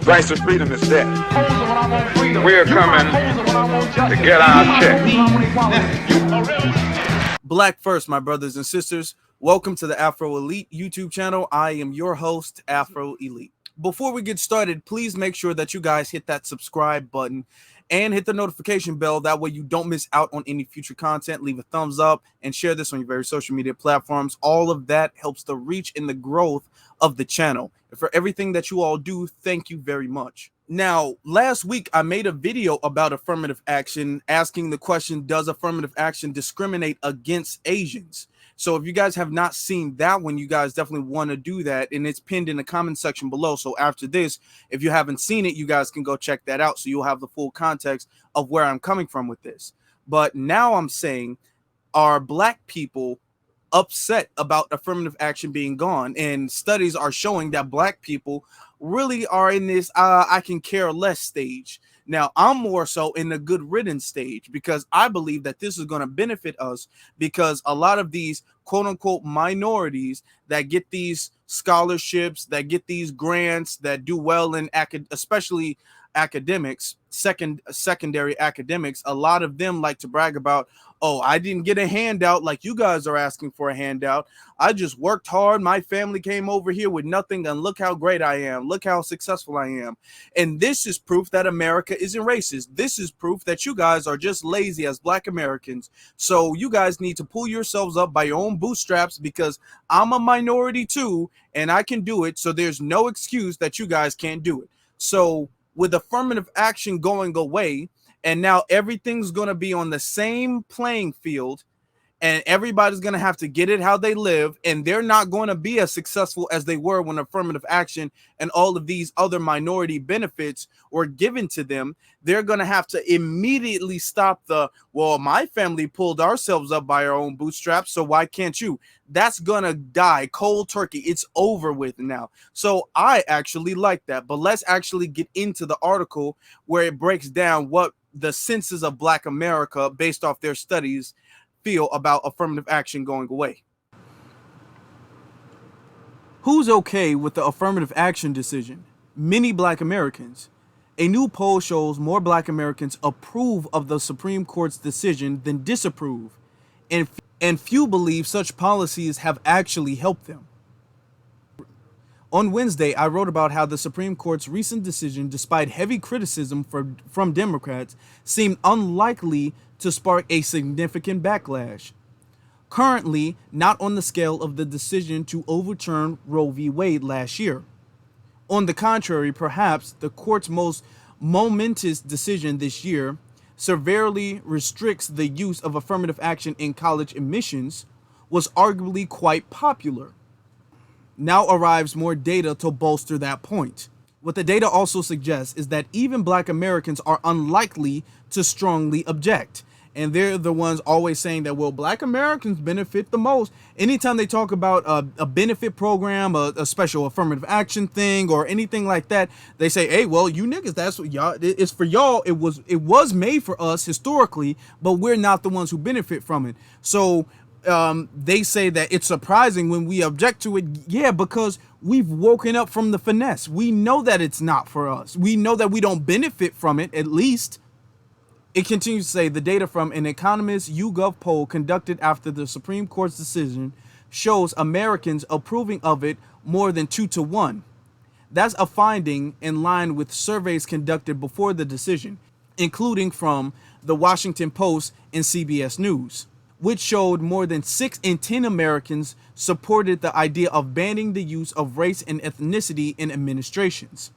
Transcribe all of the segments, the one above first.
price of freedom is death. We're coming to get our check. Black first, my brothers and sisters. Welcome to the Afro Elite YouTube channel. I am your host, Afro Elite. Before we get started, please make sure that you guys hit that subscribe button and hit the notification bell. That way you don't miss out on any future content. Leave a thumbs up and share this on your various social media platforms. All of that helps the reach and the growth of the channel. And for everything that you all do, thank you very much. Now, last week, I made a video about affirmative action, asking the question, does affirmative action discriminate against Asians? So if you guys have not seen that one, you guys definitely want to do that. And it's pinned in the comment section below. So after this, if you haven't seen it, you guys can go check that out. So you'll have the full context of where I'm coming from with this. But now I'm saying, are Black people upset about affirmative action being gone? And studies are showing that Black people really are in this I can care less stage. Now, I'm more so in the good riddance stage, because I believe that this is going to benefit us, because a lot of these quote unquote minorities that get these scholarships, that get these grants, that do well in especially academics, secondary academics, a lot of them like to brag about, oh, I didn't get a handout like you guys are asking for a handout. I just worked hard. My family came over here with nothing, and look how great I am. Look how successful I am. And this is proof that America isn't racist. This is proof that you guys are just lazy as Black Americans. So you guys need to pull yourselves up by your own bootstraps, because I'm a minority too, and I can do it. So there's no excuse that you guys can't do it. So with affirmative action going away, and now everything's going to be on the same playing field, and everybody's going to have to get it how they live, and they're not going to be as successful as they were when affirmative action and all of these other minority benefits were given to them. They're going to have to immediately stop the, well, my family pulled ourselves up by our own bootstraps, so why can't you? That's going to die cold turkey. It's over with now. So I actually like that. But let's actually get into the article where it breaks down what the census of Black America, based off their studies, feel about affirmative action going away. Who's okay with the affirmative action decision? Many Black Americans. A new poll shows more Black Americans approve of the Supreme Court's decision than disapprove, and few believe such policies have actually helped them. On Wednesday, I wrote about how the Supreme Court's recent decision, despite heavy criticism from Democrats, seemed unlikely to spark a significant backlash. Currently, not on the scale of the decision to overturn Roe v. Wade last year. On the contrary, perhaps the court's most momentous decision this year severely restricts the use of affirmative action in college admissions was arguably quite popular. Now arrives more data to bolster that point. What the data also suggests is that even Black Americans are unlikely to strongly object. And they're the ones always saying that, well, Black Americans benefit the most. Anytime they talk about a benefit program, a special affirmative action thing, or anything like that, they say, hey, well, you niggas, that's what y'all, it's for y'all. It was made for us historically, but we're not the ones who benefit from it. So they say that it's surprising when we object to it. Yeah, because we've woken up from the finesse. We know that it's not for us. We know that we don't benefit from it, at least. It continues to say the data from an Economist YouGov poll conducted after the Supreme Court's decision shows Americans approving of it more than 2-to-1. That's a finding in line with surveys conducted before the decision, including from the Washington Post and CBS News, which showed more than 6 in 10 Americans supported the idea of banning the use of race and ethnicity in administrations.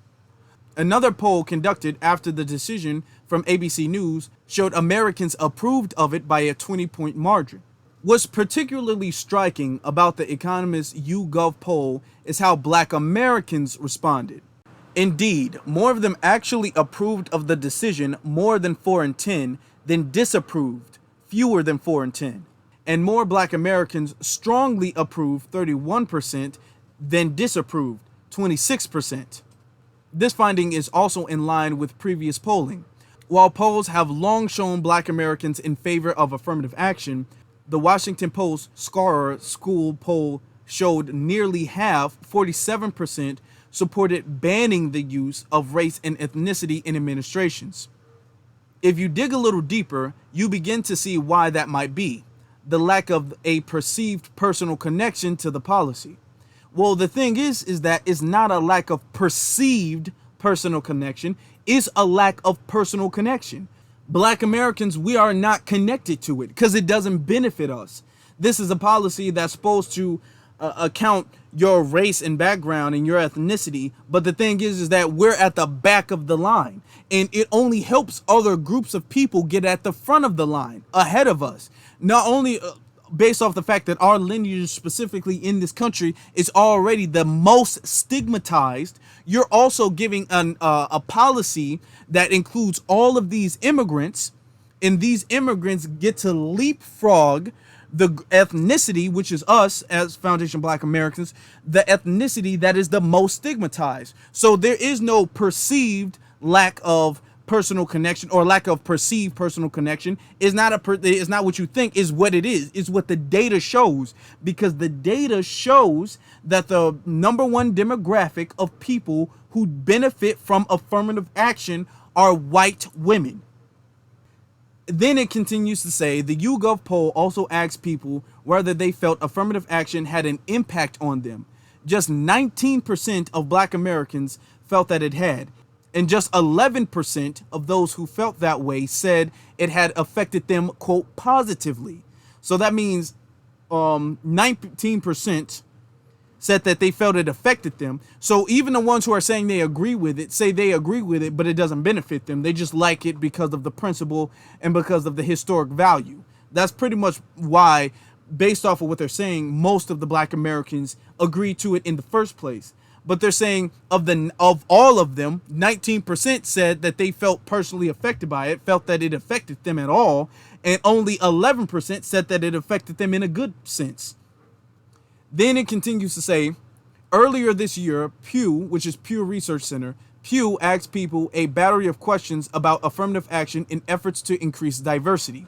Another poll conducted after the decision from ABC News showed Americans approved of it by a 20-point margin. What's particularly striking about the Economist YouGov poll is how Black Americans responded. Indeed, more of them actually approved of the decision, more than 4 in 10, than disapproved, fewer than 4 in 10. And more Black Americans strongly approved, 31%, than disapproved, 26%. This finding is also in line with previous polling. While polls have long shown Black Americans in favor of affirmative action, the Washington Post Scholar School poll showed nearly half, 47%, supported banning the use of race and ethnicity in administrations. If you dig a little deeper, you begin to see why that might be. The lack of a perceived personal connection to the policy. Well, the thing is that it's not a lack of perceived personal connection, it's a lack of personal connection. Black Americans, we are not connected to it because it doesn't benefit us. This is a policy that's supposed to account your race and background and your ethnicity, but the thing is that we're at the back of the line, and it only helps other groups of people get at the front of the line ahead of us. Not only based off the fact that our lineage specifically in this country is already the most stigmatized, you're also giving a policy that includes all of these immigrants, and these immigrants get to leapfrog the ethnicity, which is us as Foundation Black Americans, the ethnicity that is the most stigmatized. So there is no perceived lack of personal connection or lack of perceived personal connection. Is not what you think, is what it is. It's what the data shows, because the data shows that the number one demographic of people who benefit from affirmative action are white women. Then it continues to say the YouGov poll also asked people whether they felt affirmative action had an impact on them. Just 19% of Black Americans felt that it had, and just 11% of those who felt that way said it had affected them, quote, positively. So that means 19% said that they felt it affected them. So even the ones who are saying they agree with it say they agree with it, but it doesn't benefit them. They just like it because of the principle and because of the historic value. That's pretty much why, based off of what they're saying, most of the Black Americans agree to it in the first place. But they're saying of all of them, 19% said that they felt personally affected by it, felt that it affected them at all, and only 11% said that it affected them in a good sense. Then it continues to say, earlier this year, Pew, which is Pew Research Center, Pew asked people a battery of questions about affirmative action in efforts to increase diversity.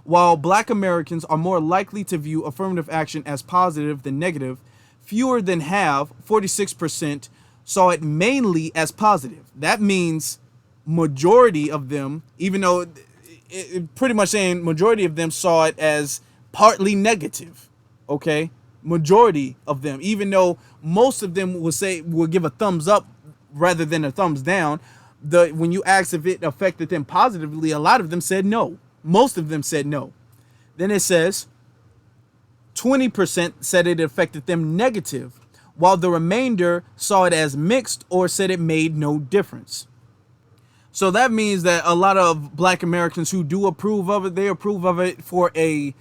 While Black Americans are more likely to view affirmative action as positive than negative, fewer than half, 46%, saw it mainly as positive. That means majority of them, even though it pretty much saying majority of them saw it as partly negative, okay? Majority of them, even though most of them will give a thumbs up rather than a thumbs down. When you ask if it affected them positively, a lot of them said no. Most of them said no. Then it says 20% said it affected them negative, while the remainder saw it as mixed or said it made no difference. So that means that a lot of Black Americans who do approve of it, they approve of it for a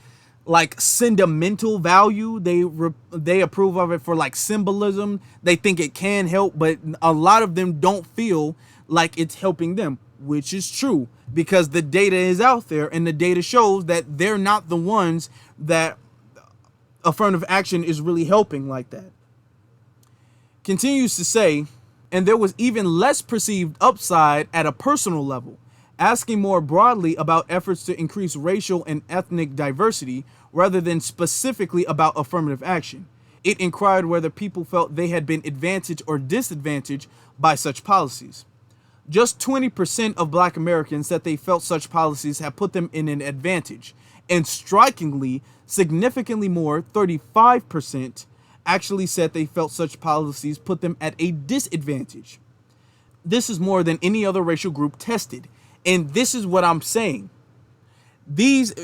like sentimental value. They approve of it for like symbolism. They think it can help, but a lot of them don't feel like it's helping them, which is true because the data is out there and the data shows that they're not the ones that affirmative action is really helping like that. Continues to say, and there was even less perceived upside at a personal level, asking more broadly about efforts to increase racial and ethnic diversity rather than specifically about affirmative action. It inquired whether people felt they had been advantaged or disadvantaged by such policies. Just 20% of Black Americans said they felt such policies have put them in an advantage, and strikingly, significantly more, 35%, actually said they felt such policies put them at a disadvantage. This is more than any other racial group tested. And this is what I'm saying. These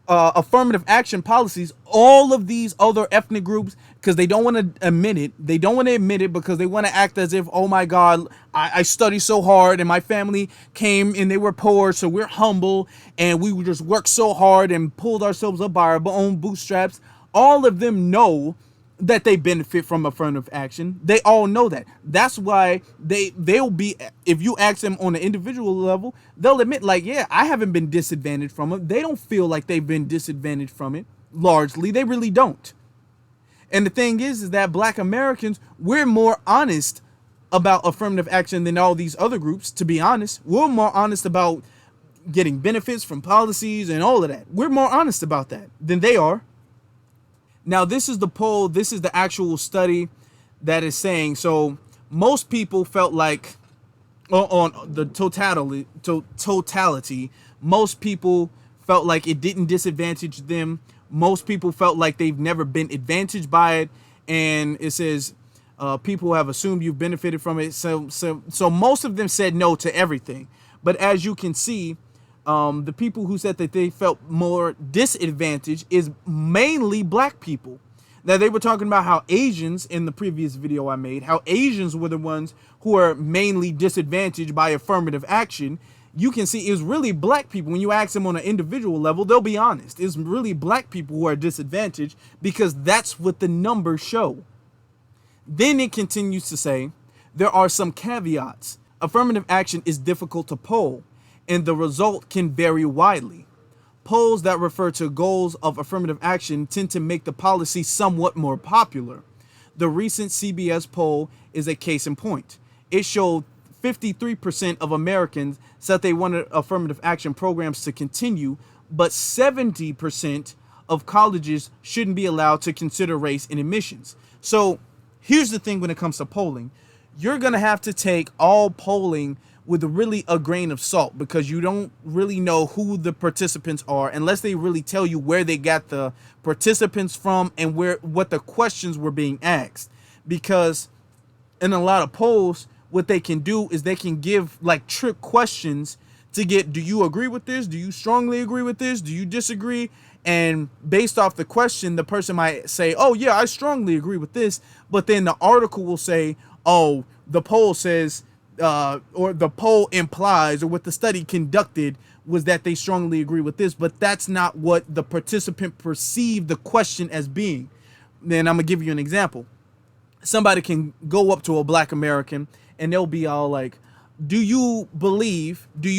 affirmative action policies, all of these other ethnic groups, because they don't want to admit it. They don't want to admit it because they want to act as if, oh my God, I studied so hard and my family came and they were poor, so we're humble and we would just work so hard and pulled ourselves up by our own bootstraps. All of them know that they benefit from affirmative action. They all know that. That's why they'll be, if you ask them on an individual level, they'll admit like, yeah, I haven't been disadvantaged from it. They don't feel like they've been disadvantaged from it. Largely, they really don't. And the thing is that Black Americans, we're more honest about affirmative action than all these other groups, to be honest. We're more honest about getting benefits from policies and all of that. We're more honest about that than they are. Now, this is the poll. This is the actual study that is saying, so most people felt like, on the totality, most people felt like it didn't disadvantage them. Most people felt like they've never been advantaged by it. And it says, people have assumed you've benefited from it. So most of them said no to everything. But as you can see, the people who said that they felt more disadvantaged is mainly black people. Now, they were talking about how Asians, in the previous video I made, how Asians were the ones who are mainly disadvantaged by affirmative action. You can see it's really black people. When you ask them on an individual level, they'll be honest. It's really black people who are disadvantaged because that's what the numbers show. Then it continues to say, there are some caveats. Affirmative action is difficult to poll, and the result can vary widely. Polls that refer to goals of affirmative action tend to make the policy somewhat more popular. The recent CBS poll is a case in point. It showed 53% of Americans said they wanted affirmative action programs to continue, but 70% of colleges shouldn't be allowed to consider race in admissions. So here's the thing when it comes to polling. You're going to have to take all polling with really a grain of salt, because you don't really know who the participants are unless they really tell you where they got the participants from and what the questions were being asked. Because in a lot of polls, what they can do is they can give like trick questions to get, do you agree with this? Do you strongly agree with this? Do you disagree? And based off the question, the person might say, oh yeah, I strongly agree with this. But then the article will say, oh, the poll says, or the poll implies, or what the study conducted was that they strongly agree with this, but that's not what the participant perceived the question as being. Then I'm gonna give you an example. Somebody can go up to a black American and they'll be all like, do you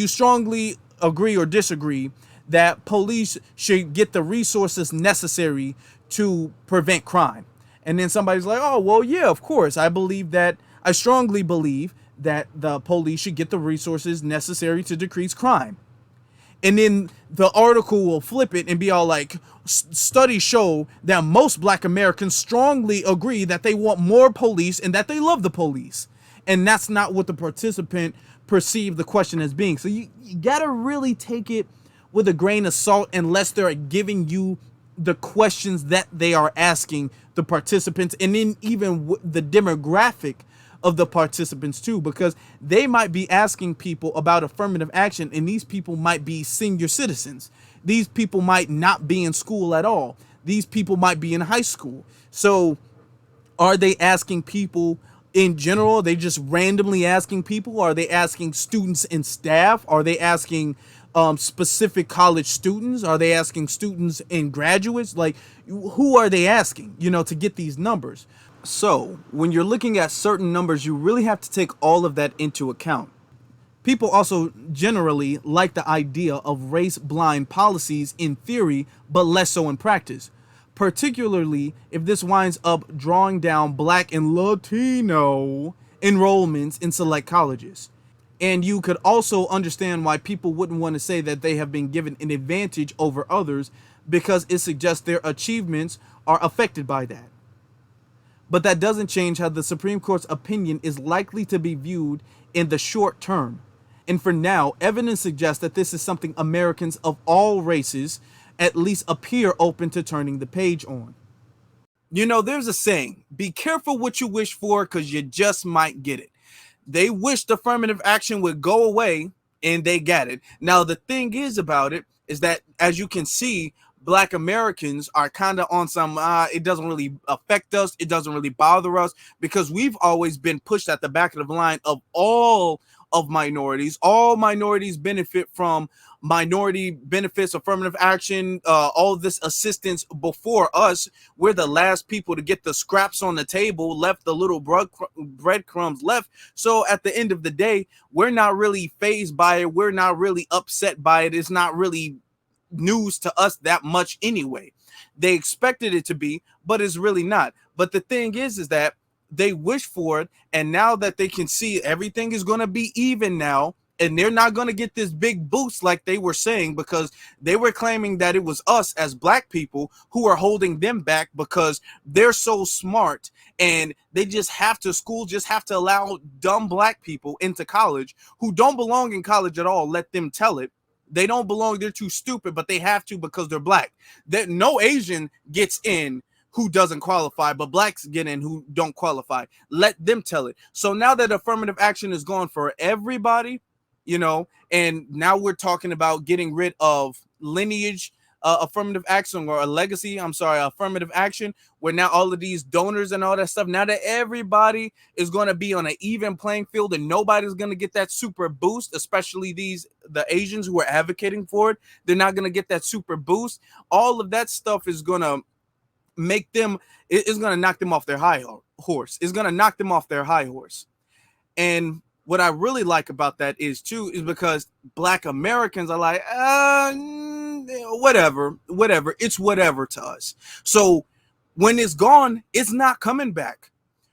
strongly agree or disagree that police should get the resources necessary to prevent crime? And then somebody's like, oh, well, yeah, of course. I strongly believe that the police should get the resources necessary to decrease crime. And then the article will flip it and be all like, studies show that most black Americans strongly agree that they want more police and that they love the police. And that's not what the participant perceived the question as being. So you gotta really take it with a grain of salt unless they're giving you the questions that they are asking the participants, and then even the demographic of the participants too, because they might be asking people about affirmative action, and these people might be senior citizens. These people might not be in school at all. These people might be in high school. So are they asking people in general? Are they just randomly asking people? Are they asking students and staff? Are they asking specific college students? Are they asking students and graduates? Like, who are they asking, to get these numbers? So when you're looking at certain numbers, you really have to take all of that into account. People also generally like the idea of race-blind policies in theory, but less so in practice, particularly if this winds up drawing down Black and Latino enrollments in select colleges. And you could also understand why people wouldn't want to say that they have been given an advantage over others, because it suggests their achievements are affected by that. But that doesn't change how the Supreme Court's opinion is likely to be viewed in the short term. And for now, evidence suggests that this is something Americans of all races at least appear open to turning the page on. There's a saying, be careful what you wish for, because you just might get it. They wished affirmative action would go away, and they got it. Now, the thing is about it is that, as you can see, Black Americans are kind of on some, it doesn't really affect us. It doesn't really bother us, because we've always been pushed at the back of the line of all of minorities. All minorities benefit from minority benefits, affirmative action, all this assistance before us. We're the last people to get the scraps on the table, left the little breadcrumbs left. So at the end of the day, we're not really fazed by it. We're not really upset by it. It's not really news to us that much anyway. They expected it to be, but it's really not. But the thing is that they wish for it, and now that they can see everything is going to be even now, And they're not going to get this big boost like they were saying, because they were claiming that it was us as black people who are holding them back because they're so smart, and they just have to, school just have to allow dumb black people into college who don't belong in college at all. Let them tell it. They don't belong. They're too stupid, but they have to because they're black. That no Asian gets in who doesn't qualify, but blacks get in who don't qualify. Let them tell it. So now that affirmative action is gone for everybody, and now we're talking about getting rid of lineage affirmative action, or a legacy, affirmative action, where now all of these donors and all that stuff, now that everybody is going to be on an even playing field and nobody's going to get that super boost, especially the Asians who are advocating for it, they're not going to get that super boost. All of that stuff is going to make them, it's going to knock them off their high horse. It's going to knock them off their high horse. And what I really like about that is because black Americans are like, whatever, it's whatever to us. So when it's gone, it's not coming back.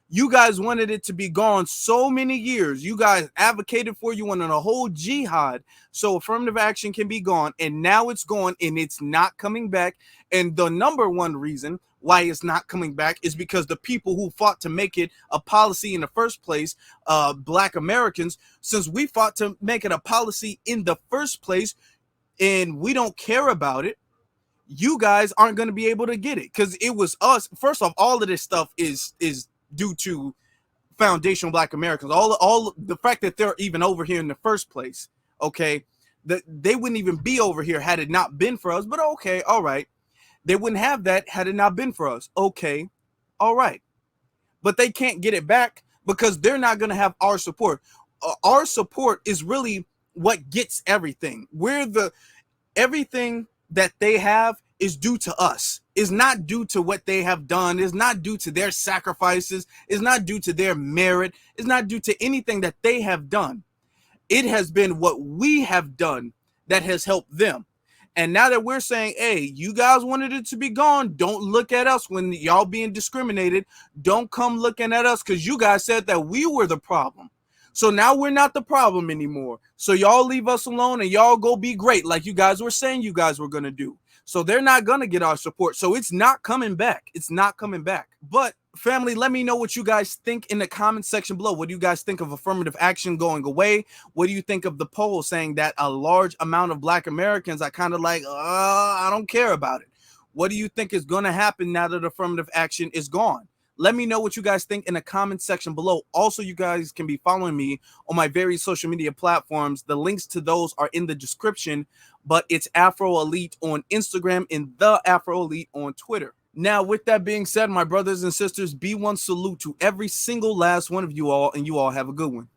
You guys wanted it to be gone so many years. You guys advocated for, you wanted a whole jihad so affirmative action can be gone, and now it's gone and it's not coming back. And the number one reason why it's not coming back is because the people who fought to make it a policy in the first place, black Americans, since we fought to make it a policy in the first place and we don't care about it, you guys aren't going to be able to get it because it was us. First off, all of this stuff is due to foundational black Americans. All the fact that they're even over here in the first place, okay, they wouldn't even be over here had it not been for us. But okay, all right. They wouldn't have that had it not been for us. Okay, all right. But they can't get it back because they're not going to have our support. Our support is really what gets everything. Everything that they have is due to us. Is not due to what they have done. Is not due to their sacrifices. Is not due to their merit. Is not due to anything that they have done. It has been what we have done that has helped them. And now that we're saying, hey, you guys wanted it to be gone, don't look at us when y'all being discriminated. Don't come looking at us because you guys said that we were the problem. So now we're not the problem anymore. So y'all leave us alone and y'all go be great like you guys were saying you guys were going to do. So they're not going to get our support. So it's not coming back. It's not coming back. But family, let me know what you guys think in the comment section below. What do you guys think of affirmative action going away? What do you think of the poll saying that a large amount of black Americans are kind of like, I don't care about it? What do you think is going to happen now that affirmative action is gone? Let me know what you guys think in the comment section below. Also, you guys can be following me on my various social media platforms. The links to those are in the description, but it's Afro Elite on Instagram and the Afro Elite on Twitter. Now, with that being said, my brothers and sisters, be one salute to every single last one of you all, and you all have a good one.